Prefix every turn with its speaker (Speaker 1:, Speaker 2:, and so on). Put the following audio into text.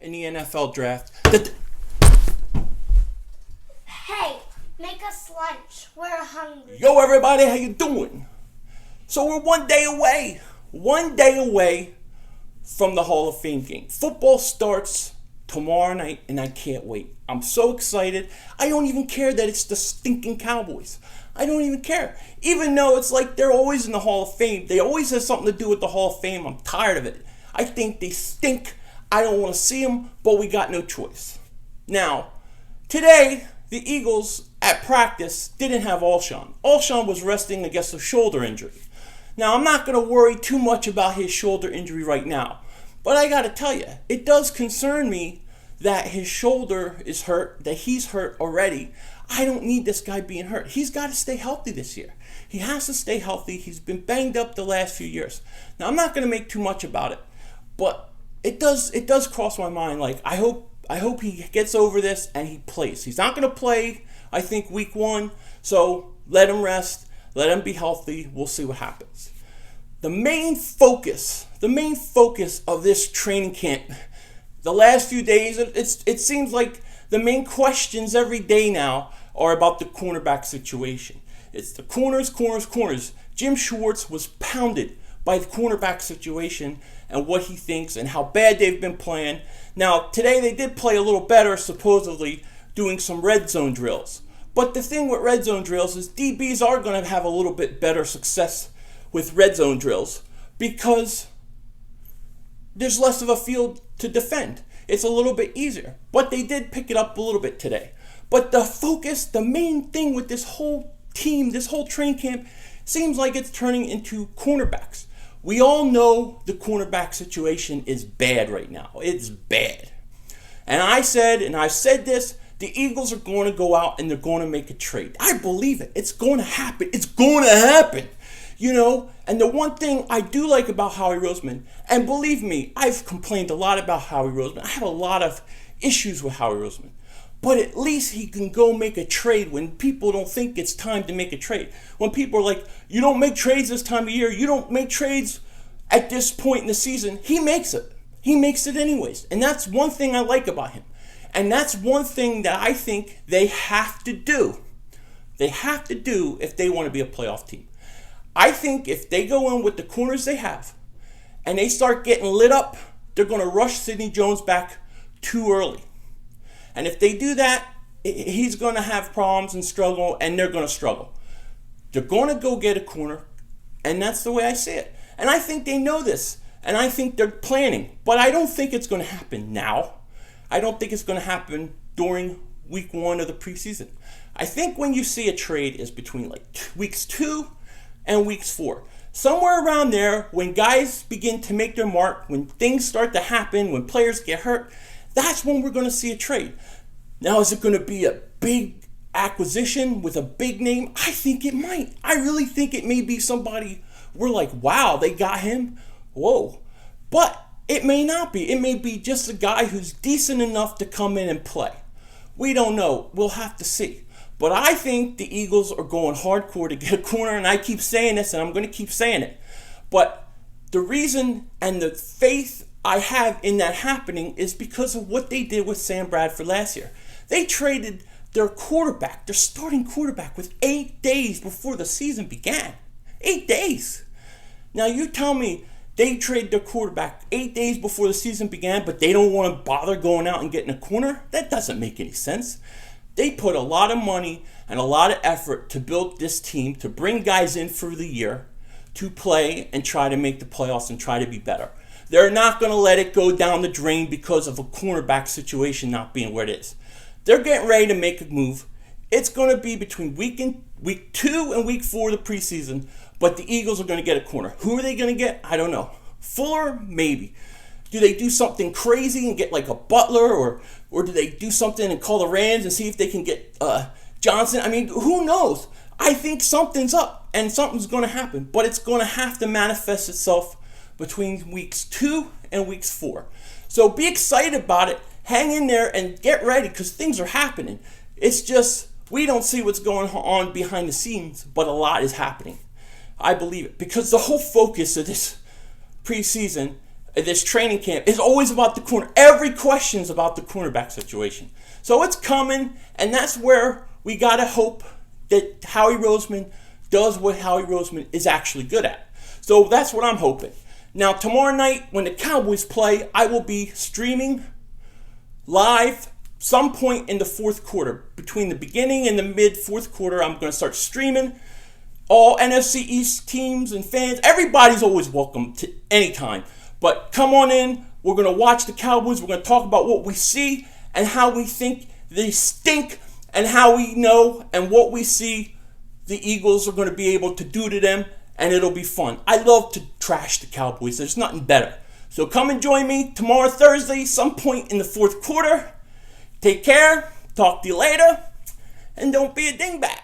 Speaker 1: in the NFL draft.
Speaker 2: Hey, make us lunch. We're hungry.
Speaker 1: Yo, everybody, how you doing? So we're one day away from the Hall of Fame game. Football starts tomorrow night, and I can't wait. I'm so excited. I don't even care that it's the stinking Cowboys. I don't even care. Even though it's like they're always in the Hall of Fame. They always have something to do with the Hall of Fame. I'm tired of it. I think they stink. I don't want to see them, but we got no choice. Now, today, the Eagles at practice didn't have Alshon. Alshon was resting against a shoulder injury. Now, I'm not going to worry too much about his shoulder injury right now. But I got to tell you, it does concern me that his shoulder is hurt, that he's hurt already. I don't need this guy being hurt. He's got to stay healthy this year. He has to stay healthy. He's been banged up the last few years. Now, I'm not going to make too much about it, but it does cross my mind. Like, I hope he gets over this and he plays. He's not going to play, I think, week 1. So let him rest. Let him be healthy. We'll see what happens. The main focus of this training camp, the last few days, it seems like the main questions every day now are about the cornerback situation. It's the corners. Jim Schwartz was pounded by the cornerback situation and what he thinks and how bad they've been playing. Now, today they did play a little better, supposedly, doing some red zone drills. But the thing with red zone drills is DBs are going to have a little bit better success with red zone drills because there's less of a field to defend. It's a little bit easier. But they did pick it up a little bit today. But the focus, the main thing with this whole team, this whole training camp, seems like it's turning into cornerbacks. We all know the cornerback situation is bad right now. It's bad. And I've said this, the Eagles are going to go out and they're going to make a trade. I believe it. It's going to happen. It's going to happen. You know, and the one thing I do like about Howie Roseman, and believe me, I've complained a lot about Howie Roseman. I have a lot of issues with Howie Roseman. But at least he can go make a trade when people don't think it's time to make a trade. When people are like, you don't make trades this time of year, you don't make trades at this point in the season, he makes it. He makes it anyways. And that's one thing I like about him. And that's one thing that I think they have to do. They have to do if they want to be a playoff team. I think if they go in with the corners they have and they start getting lit up, they're going to rush Sidney Jones back too early. And if they do that, he's going to have problems and struggle, and they're going to struggle. They're going to go get a corner, and that's the way I see it. And I think they know this, and I think they're planning. But I don't think it's going to happen now. I don't think it's going to happen during week 1 of the preseason. I think when you see a trade is between like weeks 2 and weeks 4. Somewhere around there, when guys begin to make their mark, when things start to happen, when players get hurt, that's when we're going to see a trade. Now, is it going to be a big acquisition with a big name? I think it might. I really think it may be somebody we're like, wow, they got him. Whoa. But it may not be. It may be just a guy who's decent enough to come in and play. We don't know. We'll have to see. But I think the Eagles are going hardcore to get a corner, and I keep saying this, and I'm going to keep saying it. But the reason and the faith I have in that happening is because of what they did with Sam Bradford last year. They traded their quarterback, their starting quarterback, with 8 days before the season began. 8 days. Now, you tell me they traded their quarterback 8 days before the season began, but they don't want to bother going out and getting a corner? That doesn't make any sense. They put a lot of money and a lot of effort to build this team, to bring guys in for the year, to play and try to make the playoffs and try to be better. They're not going to let it go down the drain because of a cornerback situation not being where it is. They're getting ready to make a move. It's going to be between week 2 and week 4 of the preseason, but the Eagles are going to get a corner. Who are they going to get? I don't know. Fuller? Maybe. Do they do something crazy and get like a Butler, or do they do something and call the Rams and see if they can get Johnson? I mean, who knows? I think something's up and something's going to happen, but it's going to have to manifest itself between weeks 2 and weeks 4. So be excited about it. Hang in there and get ready because things are happening. It's just we don't see what's going on behind the scenes, but a lot is happening. I believe it because the whole focus of this preseason this training camp is always about the corner. Every question is about the cornerback situation. So it's coming, and that's where we got to hope that Howie Roseman does what Howie Roseman is actually good at. So that's what I'm hoping. Now, tomorrow night, when the Cowboys play, I will be streaming live some point in the fourth quarter. Between the beginning and the mid-fourth quarter, I'm going to start streaming. All NFC East teams and fans, everybody's always welcome to any time. But come on in. We're going to watch the Cowboys. We're going to talk about what we see and how we think they stink and how we know and what we see the Eagles are going to be able to do to them, and it'll be fun. I love to trash the Cowboys. There's nothing better. So come and join me tomorrow, Thursday, some point in the fourth quarter. Take care. Talk to you later. And don't be a dingbat.